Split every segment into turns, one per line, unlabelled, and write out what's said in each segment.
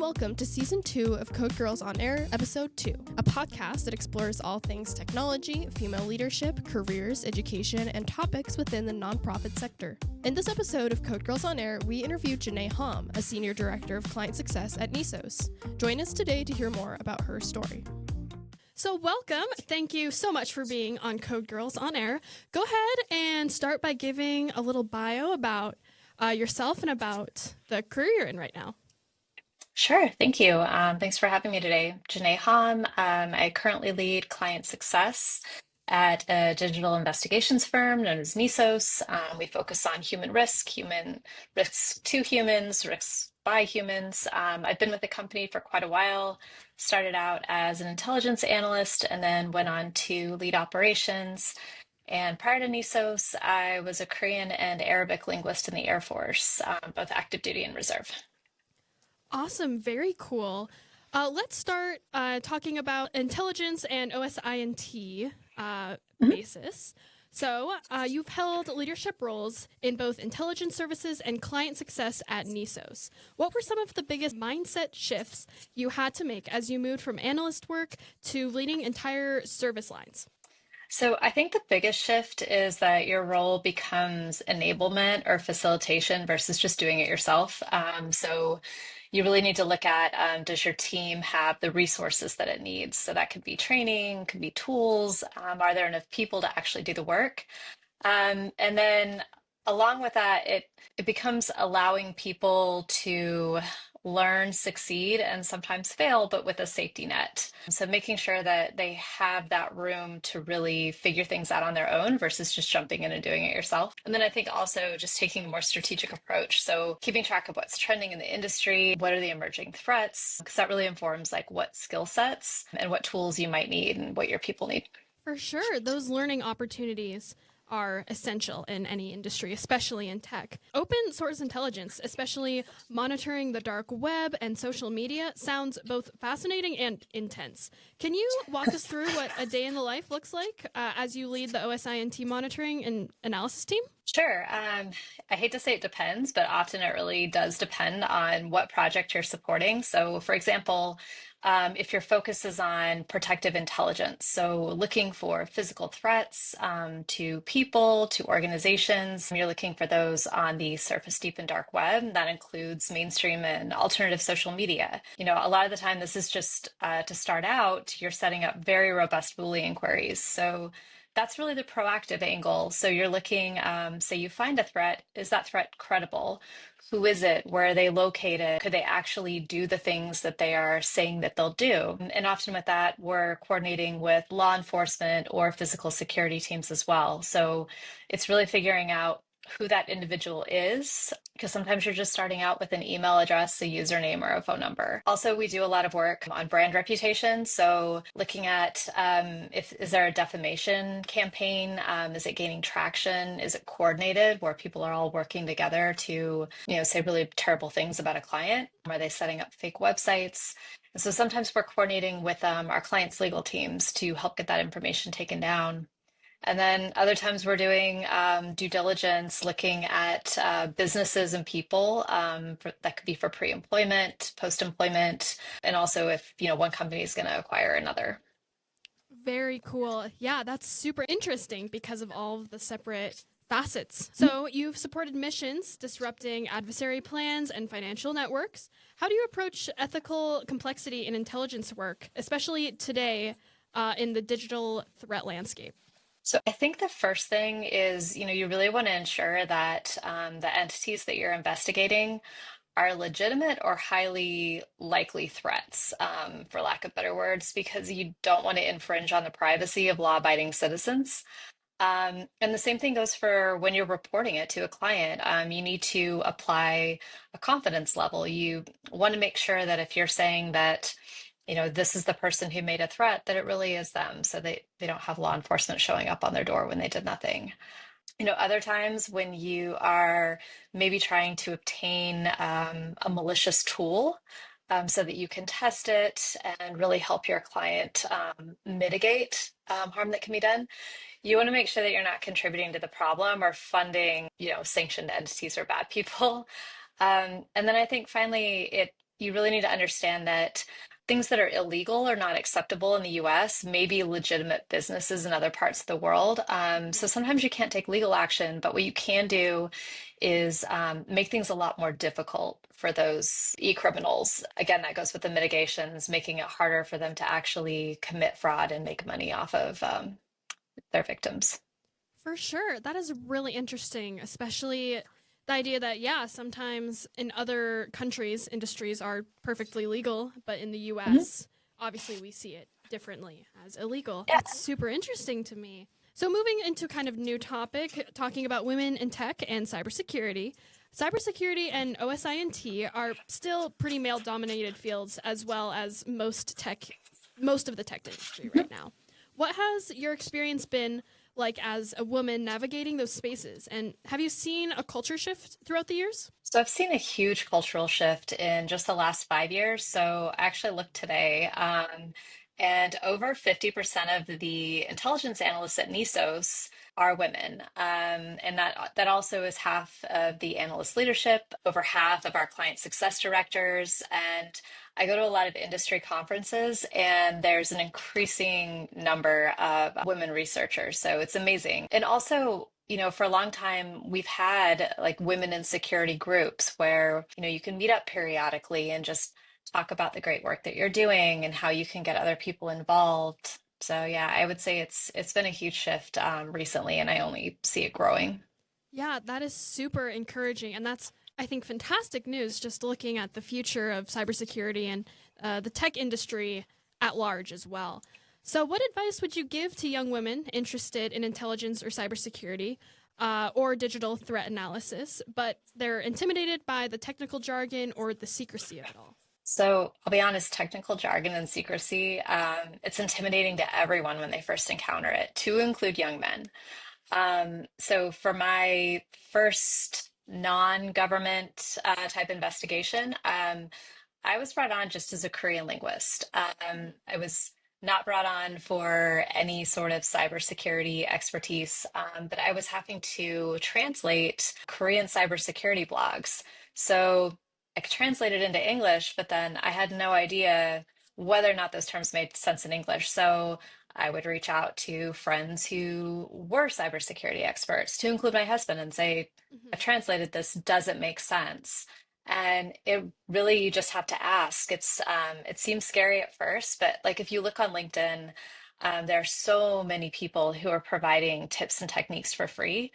welcome to Season 2 of Code Girls on Air, Episode 2, a podcast that explores all things technology, female leadership, careers, education, and topics within the nonprofit sector. In this episode of Code Girls on Air, we interviewed Junay Hom, a Senior Director of Client Success at NISOS. Join us today to hear more about her story. So welcome. Thank you so much for being on Code Girls on Air. Go ahead and start by giving a little bio about yourself and about the career you're in right now.
Sure, thank you. Thanks for having me today. Junay Hom. I currently lead client success at a digital investigations firm known as NISOS. We focus on human risks to humans, risks by humans. I've been with the company for quite a while, started out as an intelligence analyst and then went on to lead operations. And prior to NISOS, I was a Korean and Arabic linguist in the Air Force, both active duty and reserve.
Awesome. Very cool. Let's start talking about intelligence and OSINT basis. So you've held leadership roles in both intelligence services and client success at NISOS. What were some of the biggest mindset shifts you had to make as you moved from analyst work to leading entire service lines?
So I think the biggest shift is that your role becomes enablement or facilitation versus just doing it yourself. So you really need to look at, does your team have the resources that it needs? So that could be training, could be tools. Are there enough people to actually do the work? And then along with that, it becomes allowing people to learn, succeed, and sometimes fail, but with a safety net. So making sure that they have that room to really figure things out on their own versus just jumping in and doing it yourself. And then I think also just taking a more strategic approach. So keeping track of what's trending in the industry, what are the emerging threats, because that really informs like what skill sets and what tools you might need and what your people need.
For sure. Those learning opportunities are essential in any industry, especially in tech. Open source intelligence, especially monitoring the dark web and social media, sounds both fascinating and intense. Can you walk us through what a day in the life looks like as you lead the OSINT monitoring and analysis team?
Sure. I hate to say it depends, but often it really does depend on what project you're supporting. So, for example, if your focus is on protective intelligence, so looking for physical threats to people, to organizations, you're looking for those on the surface, deep, and dark web. That includes mainstream and alternative social media. You know, a lot of the time, this is just to start out, you're setting up very robust Boolean queries. So that's really the proactive angle. So you're looking, say you find a threat, is that threat credible? Who is it? Where are they located? Could they actually do the things that they are saying that they'll do? And often with that, we're coordinating with law enforcement or physical security teams as well. So it's really figuring out who that individual is, because sometimes you're just starting out with an email address, a username, or a phone number. Also, we do a lot of work on brand reputation. So looking at is there a defamation campaign? Is it gaining traction? Is it coordinated where people are all working together to, say really terrible things about a client? Are they setting up fake websites? And so sometimes we're coordinating with our clients' legal teams to help get that information taken down. And then other times we're doing due diligence, looking at businesses and people that could be for pre-employment, post-employment, and also if, one company is going to acquire another.
Very cool. Yeah, that's super interesting because of all of the separate facets. So you've supported missions, disrupting adversary plans and financial networks. How do you approach ethical complexity in intelligence work, especially today in the digital threat landscape?
So I think the first thing is, you really want to ensure that the entities that you're investigating are legitimate or highly likely threats, for lack of better words, because you don't want to infringe on the privacy of law-abiding citizens. And the same thing goes for when you're reporting it to a client. You need to apply a confidence level. You want to make sure that if you're saying that this is the person who made a threat, that it really is them, so they don't have law enforcement showing up on their door when they did nothing. Other times when you are maybe trying to obtain a malicious tool so that you can test it and really help your client mitigate harm that can be done, you want to make sure that you're not contributing to the problem or funding, sanctioned entities or bad people. And then I think finally you really need to understand that things that are illegal or not acceptable in the US may be legitimate businesses in other parts of the world. So
Mhm.
sometimes you can't take legal action, but what you can do is make things a lot more difficult for those e-criminals. Again, that goes with the mitigations, making it harder for them to actually commit fraud and make money off of their victims.
For sure. That is really interesting, especially the idea that, yeah, sometimes in other countries, industries are perfectly legal, but in the
Mhm.
US, obviously we see it differently as illegal.
Yeah.
That's super interesting to me. So, moving into kind of new topic, talking about women in tech and cybersecurity. Cybersecurity and OSINT are still pretty male dominated fields as well as most of the tech industry right now. What has your experience been like as a woman navigating those spaces? And have you seen a culture shift throughout the years?
So I've seen a huge cultural shift in just the last 5 years. So I actually looked today, and over 50% of the intelligence analysts at NISOS are women. And that also is half of the analyst leadership, over half of our client success directors. And I go to a lot of industry conferences, and there's an increasing number of women researchers. So it's amazing. And also, for a long time, we've had like women in security groups where, you can meet up periodically and just talk about the great work that you're doing and how you can get other people involved. So yeah, I would say it's been a huge shift recently, and I only see it growing.
Yeah, that is super encouraging. And that's, I think, fantastic news just looking at the future of cybersecurity and the tech industry at large as well. So, what advice would you give to young women interested in intelligence or cybersecurity or digital threat analysis, but they're intimidated by the technical jargon or the secrecy of it all?
So I'll be honest, technical jargon and secrecy, it's intimidating to everyone when they first encounter it, to include young men. So for my first non-government type investigation, I was brought on just as a Korean linguist. I was not brought on for any sort of cybersecurity expertise, but I was having to translate Korean cybersecurity blogs. So I could translate it into English, but then I had no idea whether or not those terms made sense in English. So I would reach out to friends who were cybersecurity experts, to include my husband, and say, I've
Mhm.
translated this, does it make sense? And it really, you just have to ask. It seems scary at first, but like if you look on LinkedIn, there are so many people who are providing tips and techniques for free.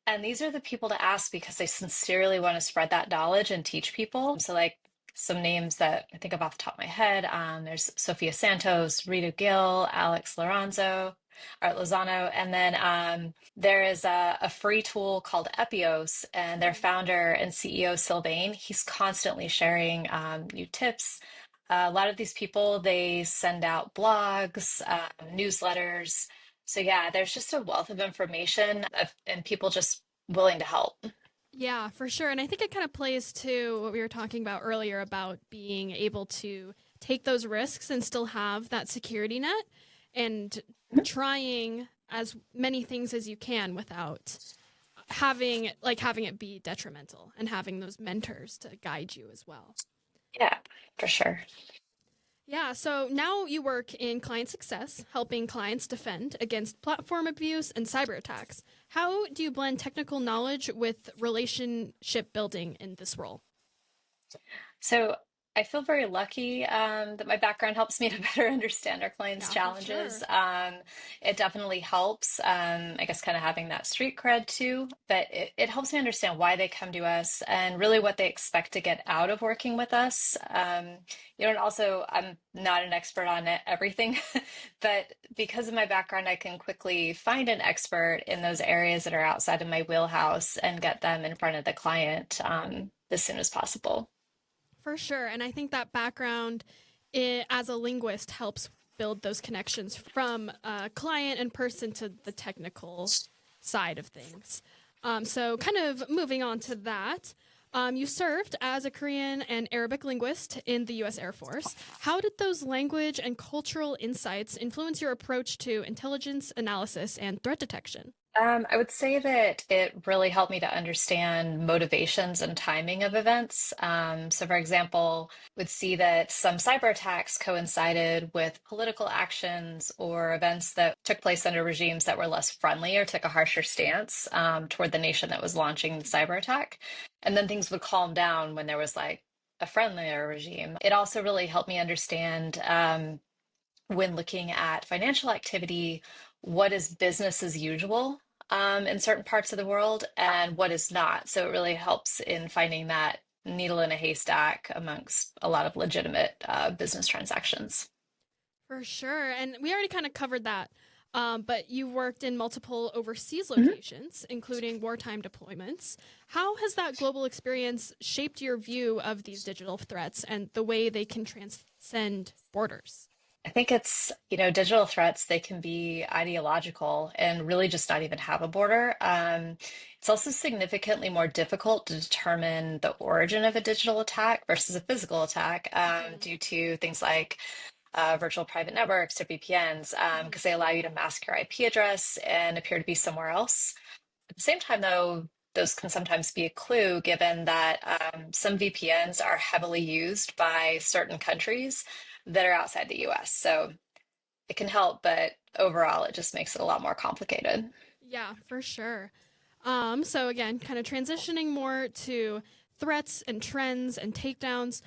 And these are the people to ask because they sincerely want to spread that knowledge and teach people. So, like some names that I think of off the top of my head, there's Sophia Santos, Rita Gill, Alex Lorenzo, Art Lozano, and then there is a free tool called Epios, and their founder and CEO, Sylvain, he's constantly sharing new tips. A lot of these people, they send out blogs, newsletters. So yeah, there's just a wealth of information and people just willing to help.
Yeah, for sure. And I think it kind of plays to what we were talking about earlier about being able to take those risks and still have that security net and trying as many things as you can without having it be detrimental and having those mentors to guide you as well.
Yeah, for sure.
Yeah, so now you work in client success, helping clients defend against platform abuse and cyber attacks. How do you blend technical knowledge with relationship building in this role?
So I feel very lucky that my background helps me to better understand our clients'
Yeah, for
challenges.
sure.
It definitely helps, I guess, kind of having that street cred too, but it helps me understand why they come to us and really what they expect to get out of working with us. And also, I'm not an expert on everything, but because of my background, I can quickly find an expert in those areas that are outside of my wheelhouse and get them in front of the client as soon as possible.
For sure. And I think that background as a linguist helps build those connections from client and person to the technical side of things. So, kind of moving on to that, you served as a Korean and Arabic linguist in the U.S. Air Force. How did those language and cultural insights influence your approach to intelligence analysis and threat detection?
I would say that it really helped me to understand motivations and timing of events. So, for example, would see that some cyber attacks coincided with political actions or events that took place under regimes that were less friendly or took a harsher stance toward the nation that was launching the cyber attack. And then things would calm down when there was like a friendlier regime. It also really helped me understand when looking at financial activity, what is business as usual in certain parts of the world and what is not. So it really helps in finding that needle in a haystack amongst a lot of legitimate business transactions.
For sure. And we already kind of covered that. But you worked in multiple overseas
Mhm.
locations, including wartime deployments. How has that global experience shaped your view of these digital threats and the way they can transcend borders?
I think it's, digital threats, they can be ideological and really just not even have a border. It's also significantly more difficult to determine the origin of a digital attack versus a physical attack
Hmm.
due to things like virtual private networks or VPNs
Hmm.
because they allow you to mask your IP address and appear to be somewhere else. At the same time, though, those can sometimes be a clue given that some VPNs are heavily used by certain countries that are outside the US. So it can help, but overall, it just makes it a lot more complicated.
Yeah, for sure. So again, kind of transitioning more to threats and trends and takedowns.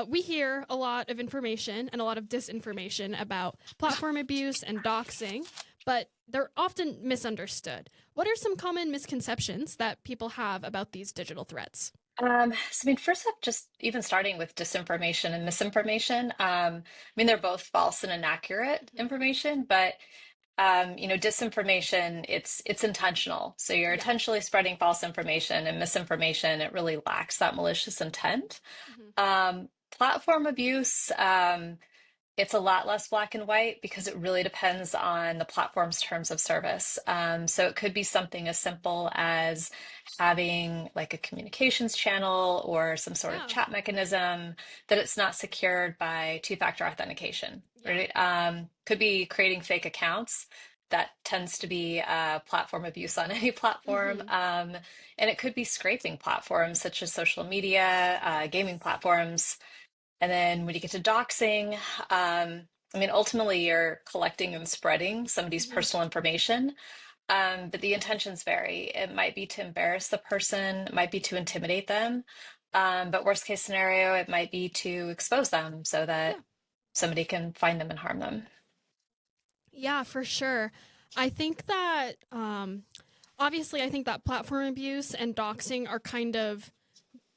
We hear a lot of information and a lot of disinformation about platform abuse and doxing, but they're often misunderstood. What are some common misconceptions that people have about these digital threats?
So, I mean, first up, just even starting with disinformation and misinformation. I mean, they're both false and inaccurate
Mhm.
information, but disinformation, it's intentional. So you're
Yeah.
intentionally spreading false information and misinformation. It really lacks that malicious intent.
Hmm.
Platform abuse. It's a lot less black and white because it really depends on the platform's terms of service. So it could be something as simple as having like a communications channel or some sort of
Yeah.
chat mechanism that it's not secured by two-factor authentication,
Yeah.
right? Could be creating fake accounts. That tends to be platform abuse on any platform.
Hmm.
And it could be scraping platforms such as social media, gaming platforms. And then when you get to doxing, I mean, ultimately you're collecting and spreading somebody's
Hmm.
personal information, but the intentions vary. It might be to embarrass the person, it might be to intimidate them, but worst case scenario, it might be to expose them so that
Yeah.
somebody can find them and harm them.
Yeah, for sure. I think that obviously, I think that platform abuse and doxing are kind of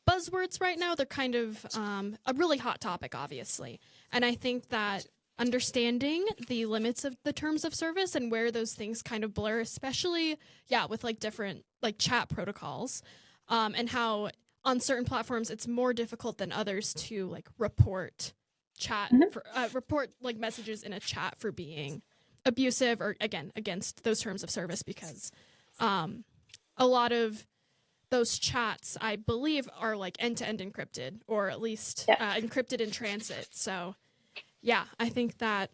buzzwords right now. They're kind of a really hot topic, obviously. And I think that understanding the limits of the terms of service and where those things kind of blur, especially, yeah, with like different like chat protocols, and how on certain platforms it's more difficult than others to like
Mhm.
report like messages in a chat for being abusive or again against those terms of service because um, a lot of those chats, I believe, are like end to end encrypted or at least
Yeah.
encrypted in transit. So, yeah, I think that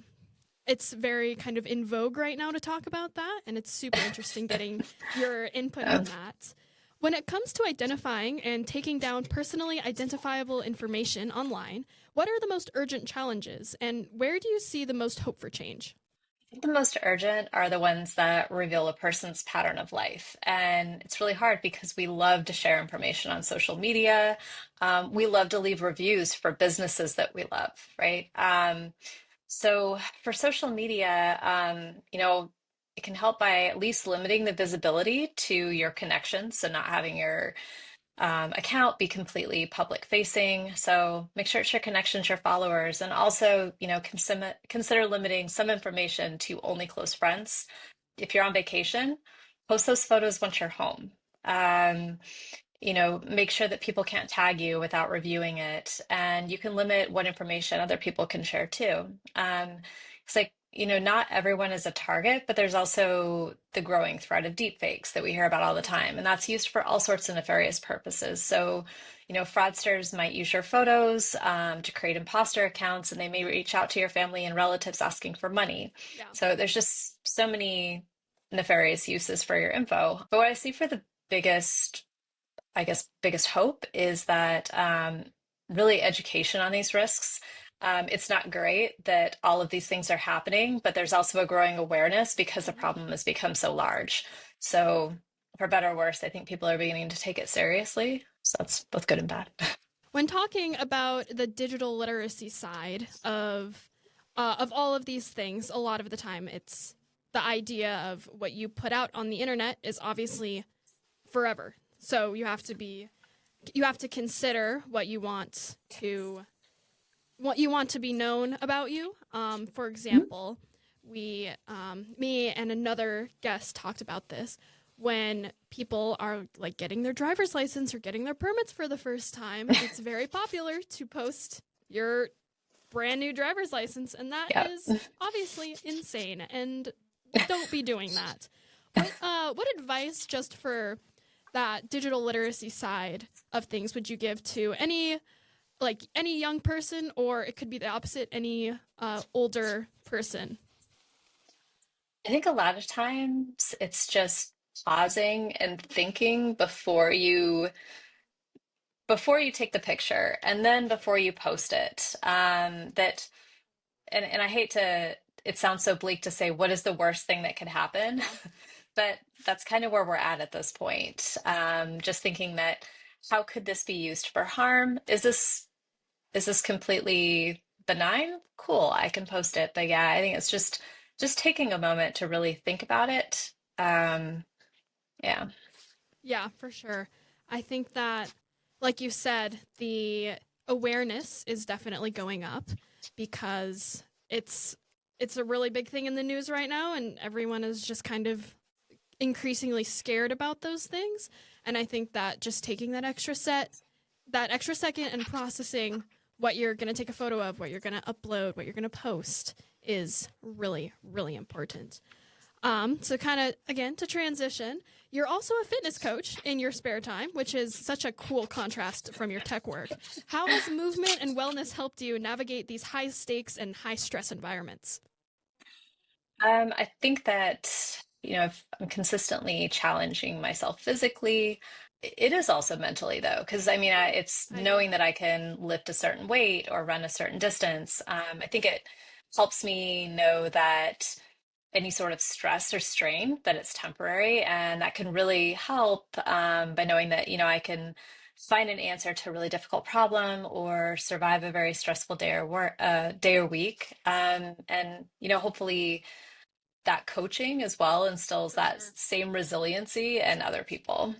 it's very kind of in vogue right now to talk about that. And it's super interesting getting your input
Um,
on that. When it comes to identifying and taking down personally identifiable information online, what are the most urgent challenges and where do you see the most hope for change?
The most urgent are the ones that reveal a person's pattern of life. And it's really hard because we love to share information on social media. We love to leave reviews for businesses that we love, right? So for social media, it can help by at least limiting the visibility to your connections. So not having your account be completely public facing. So make sure it's your connections, your followers, and also, consider limiting some information to only close friends. If you're on vacation, post those photos once you're home. Um, make sure that people can't tag you without reviewing it, and you can limit what information other people can share too. It's like, not everyone is a target, but there's also the growing threat of deepfakes that we hear about all the
Mhm.
time, and that's used for all sorts of nefarious purposes. So, fraudsters might use your photos to create imposter accounts, and they may reach out to your family and relatives asking for money.
Yeah.
So there's just so many nefarious uses for your info. But what I see for the biggest, I guess, biggest hope is that really education on these risks. It's not great that all of these things are happening, but there's also a growing awareness because the
Mhm.
problem has become so large. So, for better or worse, I think people are beginning to take it seriously. So that's both good and bad.
When talking about the digital literacy side of all of these things, a lot of the time it's the idea of what you put out on the internet is obviously forever. So you have to consider what you want to be known about you. For example, me and another guest talked about this when people are like getting their driver's license or getting their permits for the first time. It's very popular to post your brand new driver's license, and that
Yeah.
is obviously insane. And don't be doing that. What advice just for that digital literacy side of things would you give to any young person, or it could be the opposite, any older person?
I think a lot of times it's just pausing and thinking before you take the picture and then before you post it. That and I hate to it sounds so bleak to say what is the worst thing that could happen,
Yeah.
but that's kind of where we're at this point. Just thinking that how could this be used for harm? Is this completely benign? Cool, I can post it. But yeah, I think it's just taking a moment to really think about it. Yeah.
Yeah, for sure. I think that, like you said, the awareness is definitely going up because it's a really big thing in the news right now, and everyone is just kind of increasingly scared about those things. And I think that just taking that extra second and processing what you're going to take a photo of, what you're going to upload, what you're going to post is really, really important. So kind of again to transition, you're also a fitness coach in your spare time, which is such a cool contrast from your tech work. How has movement and wellness helped you navigate these high stakes and high stress environments?
I think that, if I'm consistently challenging myself physically, it is also mentally though, because I mean, it's
I agree.
knowing that I can lift a certain weight or run a certain distance. I think it helps me know that any sort of stress or strain, that it's temporary, and that can really help by knowing that, I can find an answer to a really difficult problem or survive a very stressful day or week. And hopefully that coaching as well instills
For
that
sure.
same resiliency in other people.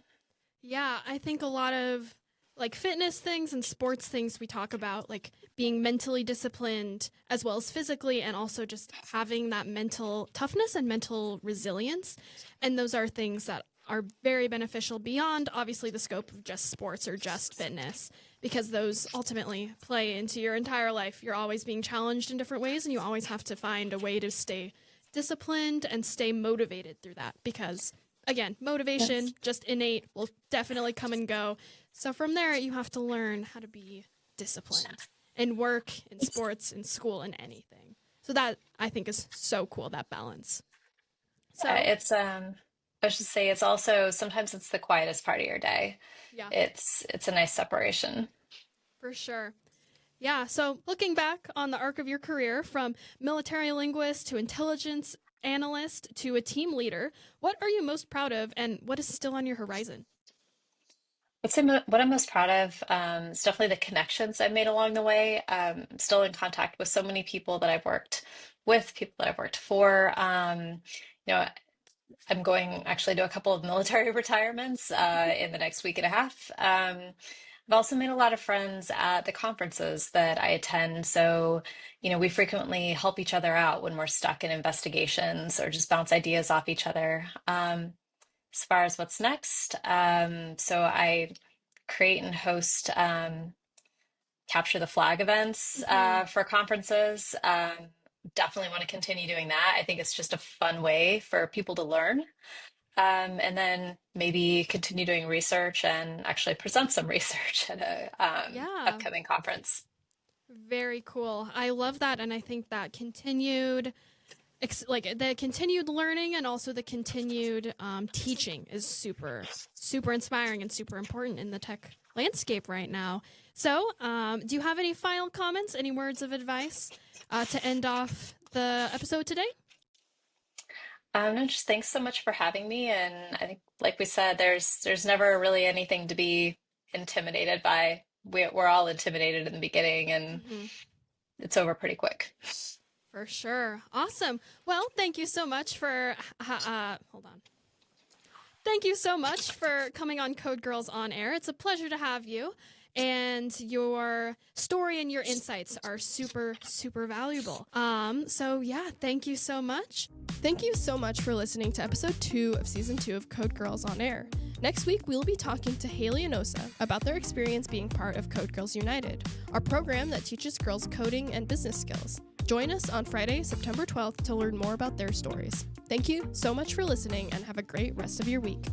Yeah, I think a lot of like fitness things and sports things we talk about, like being mentally disciplined as well as physically, and also just having that mental toughness and mental resilience. And those are things that are very beneficial beyond obviously the scope of just sports or just fitness, because those ultimately play into your entire life. You're always being challenged in different ways, and you always have to find a way to stay disciplined and stay motivated through that because again, motivation,
Yes.
just innate, will definitely come and go. So from there, you have to learn how to be disciplined in work, in sports, in school, in anything. So that I think is so cool, that balance. So,
It's I should say it's also sometimes it's the quietest part of your day.
yeah,
It's a nice separation.
for sure. Yeah, so looking back on the arc of your career from military linguist to intelligence analyst to a team leader, what are you most proud of and what is still on your horizon?
What I'm most proud of is definitely the connections I've made along the way. I'm still in contact with so many people that I've worked with, people that I've worked for. You know, I'm going actually to a couple of military retirements in the next week and a half. I've also made a lot of friends at the conferences that I attend. So, we frequently help each other out when we're stuck in investigations or just bounce ideas off each other. As far as what's next, so I create and host capture the flag events
Hmm.
for conferences. Definitely want to continue doing that. I think it's just a fun way for people to learn. And then maybe continue doing research and actually present some research at a
Yeah,
upcoming conference.
very cool. I love that. And I think that continued
like the continued learning and also the continued teaching is super, super inspiring and super important in the tech landscape right now. So do you have any final comments, any words of advice to end off the episode today?
No, just thanks so much for having me. And I think, like we said, there's never really anything to be intimidated by. We're all intimidated in the beginning, and it's over pretty quick.
For sure. Awesome. Well, thank you so much for hold on. Thank you so much for coming on Code Girls On Air. It's a pleasure to have you. And your story and your insights are super, super valuable. So yeah, thank you so much.
Thank you so much for listening to episode 2 of season 2 of Code Girls On Air. Next week, we'll be talking to Haley and Osa about their experience being part of Code Girls United, our program that teaches girls coding and business skills. Join us on Friday, September 12th to learn more about their stories. Thank you so much for listening and have a great rest of your week.